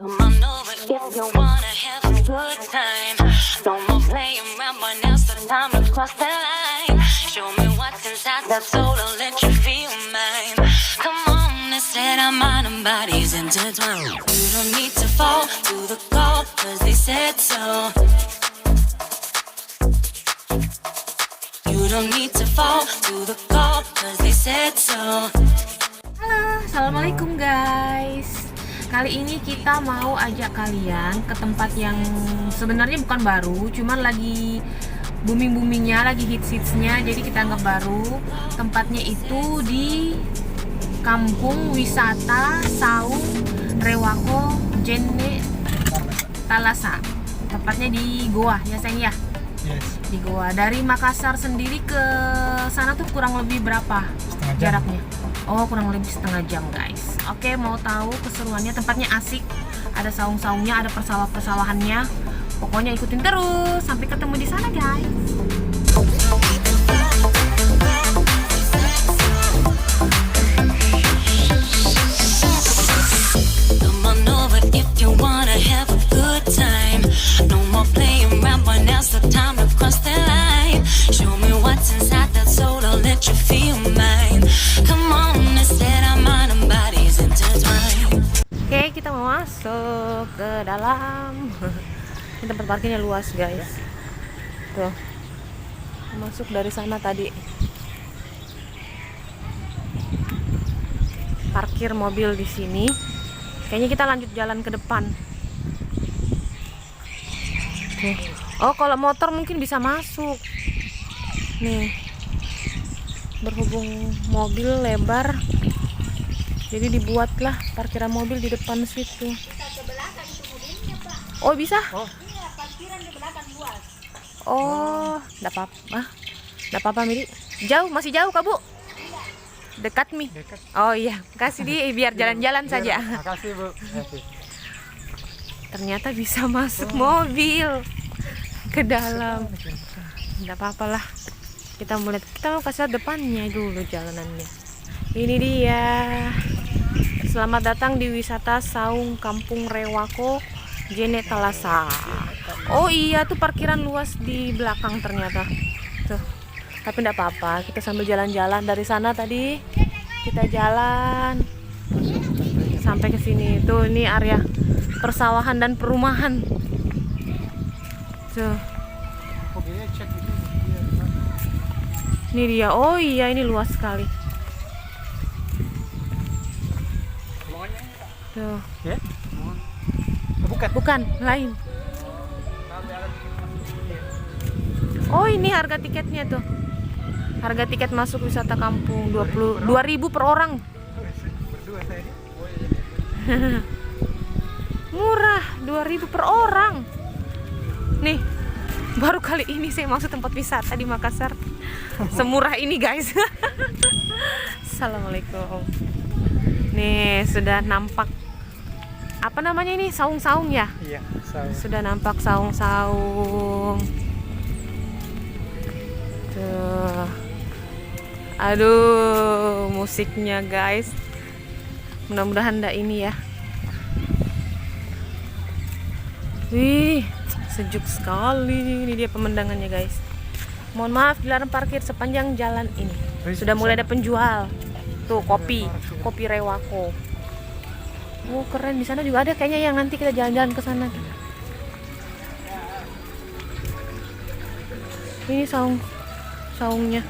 Come on over if you wanna have a good time. No more playing around, but now's the time to cross the line. Show me what's inside that soul, I'll let you feel mine. Come on, instead our mind and bodies intertwined. You don't need to fall to the call, cause they said so. You don't need to fall to the call, cause they said so. Halo, assalamualaikum guys. Kali ini kita mau ajak kalian ke tempat yang sebenarnya bukan baru, cuman lagi booming-boomingnya, lagi hits-hitsnya. Jadi kita anggap baru. Tempatnya itu di Kampung Wisata Saung Rewako Jene Talasa. Tempatnya di Goa ya sayang ya? Yes. Di Goa. Dari Makassar sendiri ke sana tuh kurang lebih berapa jaraknya? Oh, kurang lebih setengah jam guys. Oke, mau tahu keseruannya? Tempatnya asik, ada saung-saungnya, ada persawah-persawahannya. Pokoknya ikutin terus sampai ketemu di sana guys. Come on over if you wanna have a good time. No more playing around, but now's the time to cross the line. Show me what's inside that soul, I'll let you feel mine. Come on, instead our mind and bodies intertwined. Oke, kita mau masuk ke dalam. Ini tempat parkirnya luas guys. Tuh, masuk dari sana tadi. Parkir mobil di sini. Kayaknya kita lanjut jalan ke depan. Nih. Oh, kalau motor mungkin bisa masuk. Nih. Berhubung mobil lebar, jadi dibuatlah parkiran mobil di depan situ. Oh, bisa? Oh, enggak apa-apa. Enggak apa-apa, Miri. Jauh, masih jauh, Kak, Bu? Dekat, Mi. Dekat. Oh iya, kasih di biar jalan-jalan saja. Makasih, Bu. Makasih. Ternyata bisa masuk mobil ke dalam. Enggak apa-apa lah. Kita mau kasih lihat depannya dulu jalanannya. Ini dia. Selamat datang di wisata Saung Kampung Rewako Jene Talasa. Oh iya, tuh parkiran luas di belakang ternyata. Tuh. Tapi enggak apa-apa, kita sambil jalan-jalan dari sana tadi. Kita jalan sampai ke sini. Tuh, ini area persawahan dan perumahan. Tuh. Ini dia. Oh iya, ini luas sekali. Tuh. Ya? Bukan. Bukan, lain. Oh, ini harga tiketnya tuh. Harga tiket masuk wisata kampung 22.000 per orang. Berdua saya ini. Murah, 2.000 per orang. Nih, baru kali ini saya masuk tempat wisata di Makassar. Semurah ini guys. Assalamualaikum. Nih, sudah nampak apa namanya ini? Saung-saung ya? Iya, saung. Sudah nampak saung-saung. Tuh. Aduh, musiknya guys. Mudah-mudahan enggak ini ya. Wih, sejuk sekali. Ini dia pemandangannya guys. Mohon maaf dilarang parkir sepanjang jalan ini. Sudah mulai ada penjual. Tuh, kopi Rewako. Oh, keren. Di sana juga ada kayaknya yang nanti kita jalan-jalan ke sana. Ini saungnya.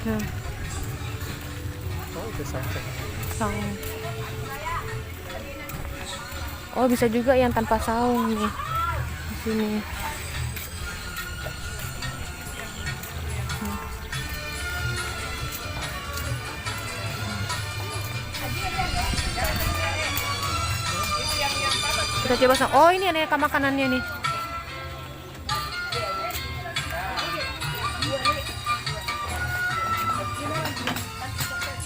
Nah. Oh, itu saung. Oh, bisa juga yang tanpa saung nih. Di sini. Kita coba saung. Oh, ini aneka makanannya nih.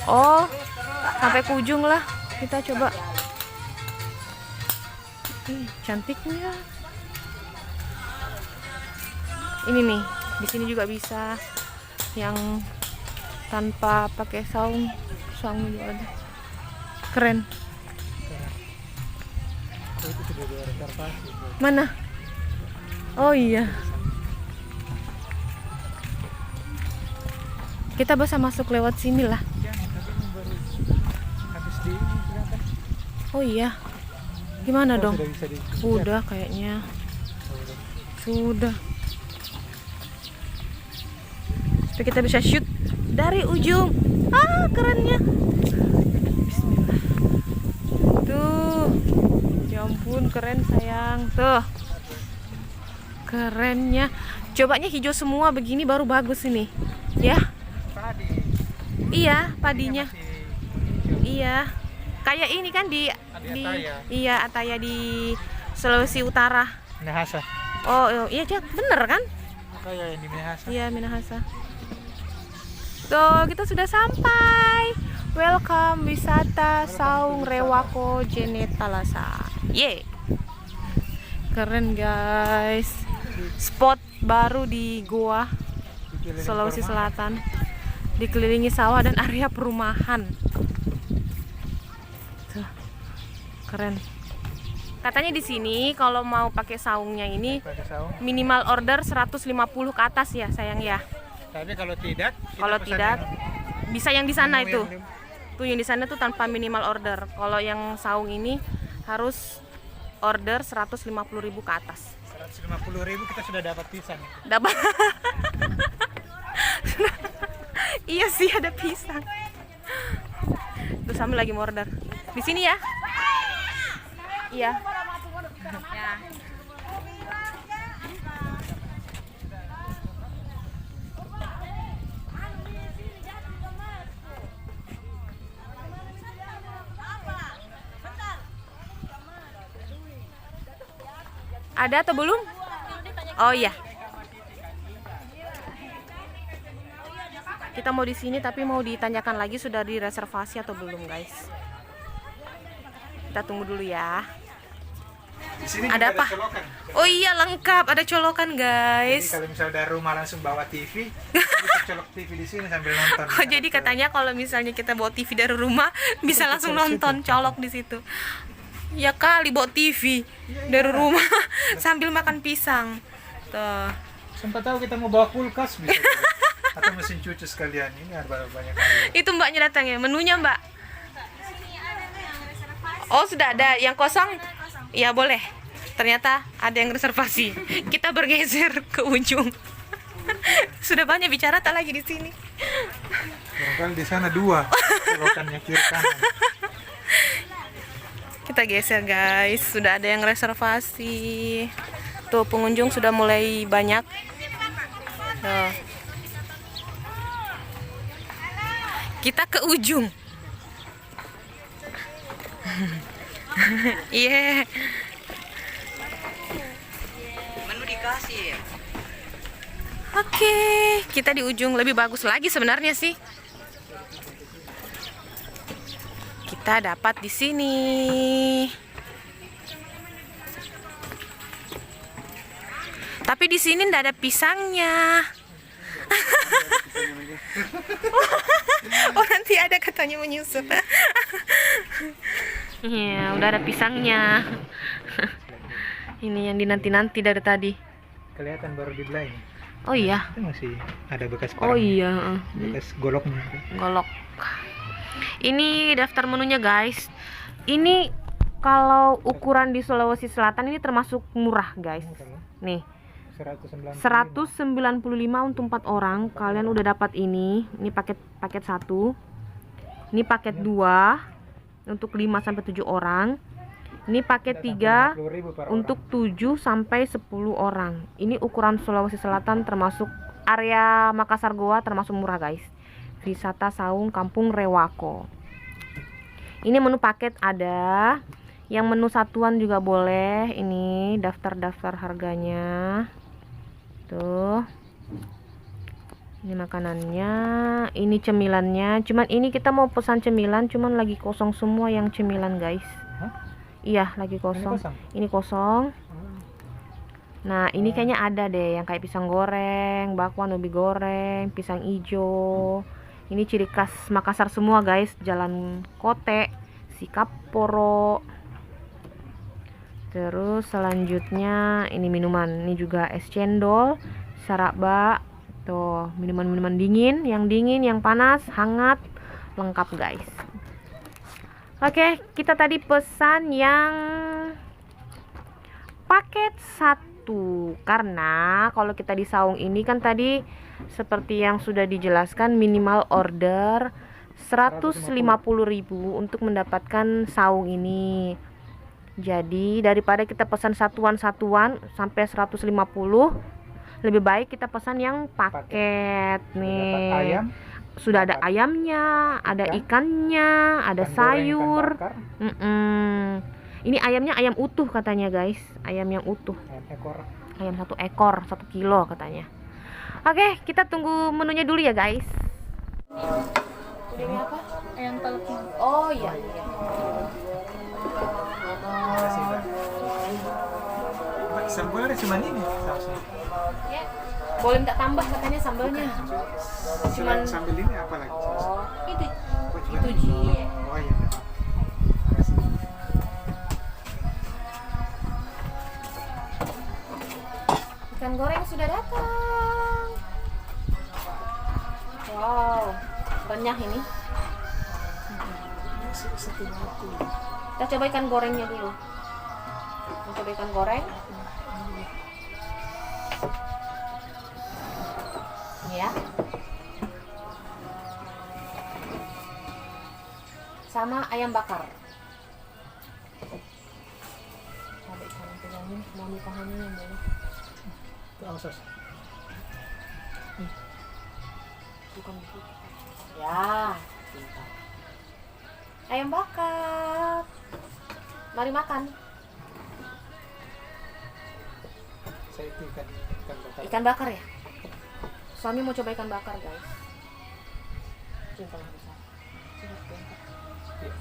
Oh, sampai ke ujung lah. Kita coba. Cantiknya. Ini nih, di sini juga bisa yang tanpa pakai saung juga ada. Keren. Oh, itu sudah ada reservasi. Mana? Oh iya. Kita bisa masuk lewat sini lah. Jangan, tapi ini baru habis di ini kelihatan. Oh iya. Gimana Oh, dong? sudah bisa di. Udah kayaknya. Oh, udah. Sudah. Supaya kita bisa shoot dari ujung. Ah, kerennya. Bismillah. Tuh. Ya ampun, keren sayang. Tuh. Kerennya. Cobanya hijau semua begini baru bagus ini. Ya. Padi. Iya, padinya. Masih hijau. Iya. Kayak ini kan di Ataya. iya, Ataya di Sulawesi Utara. Minahasa. Oh, iya, Cak. Bener kan? Kayak yang di Minahasa. Iya, Minahasa. Tuh, kita sudah sampai. Welcome wisata Saung Rewako Jenetalasa. Ye. Keren, guys. Spot baru di Goa Dikelilingi Sulawesi perumahan. Selatan. Dikelilingi sawah dan area perumahan. Tuh. Keren. Katanya di sini kalau mau pakai saungnya ini Pakai saung. minimal order 150 ke atas ya, sayang ya. Tapi kalau tidak, kita Kalau pesan tidak, yang bisa yang di sana menu itu. yang Tuh yang di sana tuh tanpa minimal order. Kalau yang saung ini harus order 150.000 ke atas. 150.000 kita sudah dapat pisang. Dapat. Iya sih, ada pisang. Tuh sambil lagi mau order. Di sini ya. Iya. Ya. Ada atau belum? Oh iya. Kita mau di sini tapi mau ditanyakan lagi sudah direservasi atau belum, guys. Kita tunggu dulu ya. Di sini Ada juga apa? colokan. Oh iya, lengkap, ada colokan, Jadi guys. kalau misalnya dari rumah langsung bawa TV, bisa colok TV di sini sambil nonton. Oh, jadi katanya kalau misalnya kita bawa TV dari rumah bisa langsung nonton, colok di situ. Ya kali bawa TV dari rumah sambil makan pisang. Tuh. Sempat tahu kita mau bawa kulkas bisa juga. Atau mesin cuci sekalian. Ini ada banyak kali. Itu mbaknya datang ya, menunya mbak. Oh sudah ada, yang kosong? Iya boleh. Ternyata ada yang reservasi. Kita bergeser ke ujung. Sudah banyak bicara tak lagi di sini. Barangkali di sana dua colokannya kiri kanan. Kita geser, guys. Sudah ada yang reservasi. Tuh pengunjung sudah mulai banyak. Tuh. Kita ke ujung. Iya. Menu dikasih. Oke, kita di ujung lebih bagus lagi sebenarnya sih. Kita dapat di sini. Tapi di sini ndak ada pisangnya. Oh nanti ada katanya menyusup. Iya, udah ada pisangnya. Ini yang dinanti-nanti dari tadi. Kelihatan baru di belai. Oh iya. Itu masih ada bekas Oh parang, iya. bekas goloknya. Golok. Ini daftar menunya, guys. Ini kalau ukuran di Sulawesi Selatan ini termasuk murah, guys. Nih, 195 untuk 4 orang. Kalian udah dapat ini. Ini paket 1. Ini paket 2 untuk 5 sampai 7 orang. Ini paket 3 untuk 7 sampai 10 orang. Ini ukuran Sulawesi Selatan termasuk area Makassar Goa termasuk murah, guys. Wisata Saung Kampung Rewako. Ini menu paket ada. Yang menu satuan juga boleh. Ini daftar-daftar harganya. Tuh. Ini makanannya, ini cemilannya. Cuman ini kita mau pesan cemilan, cuman lagi kosong semua yang cemilan, guys. Hah? Iya, lagi kosong. kosong? Ini kosong. Nah, ini kayaknya ada deh yang kayak pisang goreng, bakwan ubi goreng, pisang ijo. Ini ciri khas Makassar semua, guys. Jalan Kote, nasi kaporo. Terus selanjutnya ini minuman, ini juga es cendol, saraba. Tuh, minuman-minuman dingin, yang panas, hangat, lengkap guys. Oke, kita tadi pesan yang paket 1 karena kalau kita di saung ini kan tadi seperti yang sudah dijelaskan minimal order 150.000 untuk mendapatkan saung ini. Jadi daripada kita pesan satuan-satuan sampai 150, lebih baik kita pesan yang paket nih. Ayam, Sudah ada ayamnya, ada ikannya, ada ikan goreng, sayur. ikan bakar, Ini ayamnya ayam utuh katanya guys, ayam yang utuh, ayam ekor. ayam 1 ekor 1 kilo katanya. Oke, kita tunggu menunya dulu ya guys. Ini apa? Ayam peleknya. Oh iya. Makasih, Mbak. Mbak, sambalnya cuma ini sausnya. Ya. Boleh minta tambah katanya sambalnya. Selain sambil ini apa lagi? Oh, itu. Oh, cuma Itu ini. Ji. Oh iya. Makasih. Ikan goreng sudah datang. Wow, banyak ini. Kita coba ikan gorengnya dulu. Mau coba ikan goreng? Ini ya. Sama ayam bakar. Coba ikan pegangin, mau dipahami yang boleh. Itu sos. Bukan gitu. Ya, pintar. Ayam bakar. Mari makan. Saya itu ikan bakar. Ikan bakar ya? Suami mau coba ikan bakar guys. Cinta yang besar. Coba diangkat. Iya.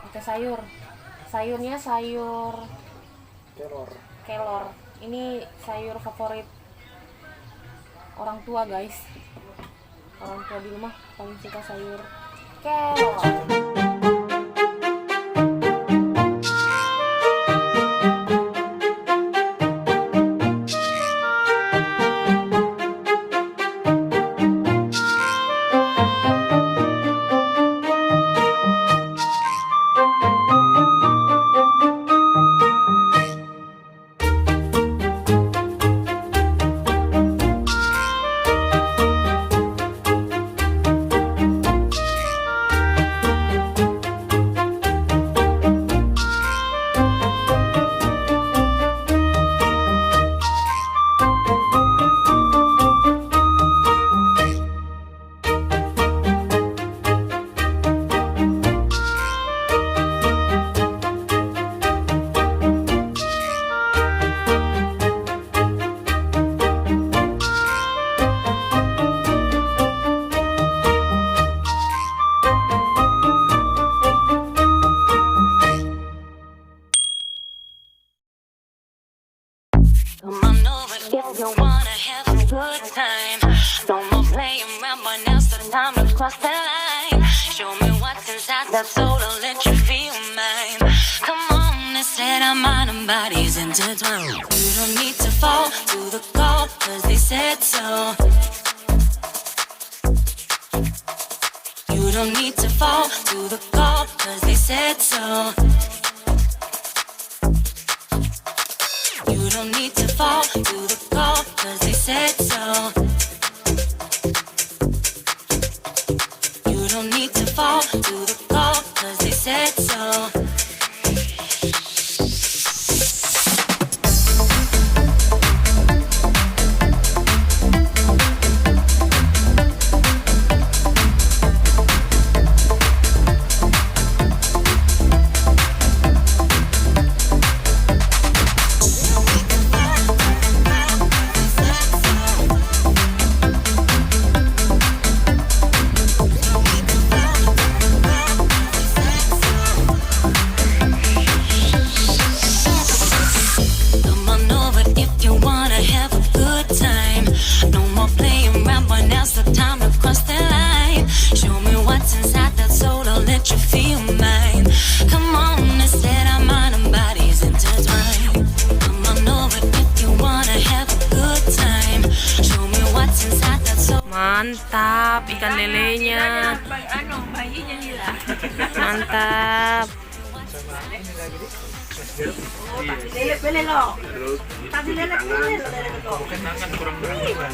Pakai sayur. Sayurnya sayur Telur. kelor. Ini sayur favorit orang tua guys. Orang tua di rumah paling suka sayur kelor. Come on over if you wanna have a good time. No more playing around, but now's the time to cross the line. Show me what's inside that soul, I'll let you feel mine. Come on, they said our mind and bodies intertwined. You don't need to fall to the call, cause they said so. You don't need to fall to the call, cause they said so. You don't need to fall to the call, cause they said so. You don't need to fall to the call, cause they said so. Mantap ikan lelenya. bayinya hilang. Mantap. Lele lo. Tadi lele lo. Bukan tangan kurang berapa.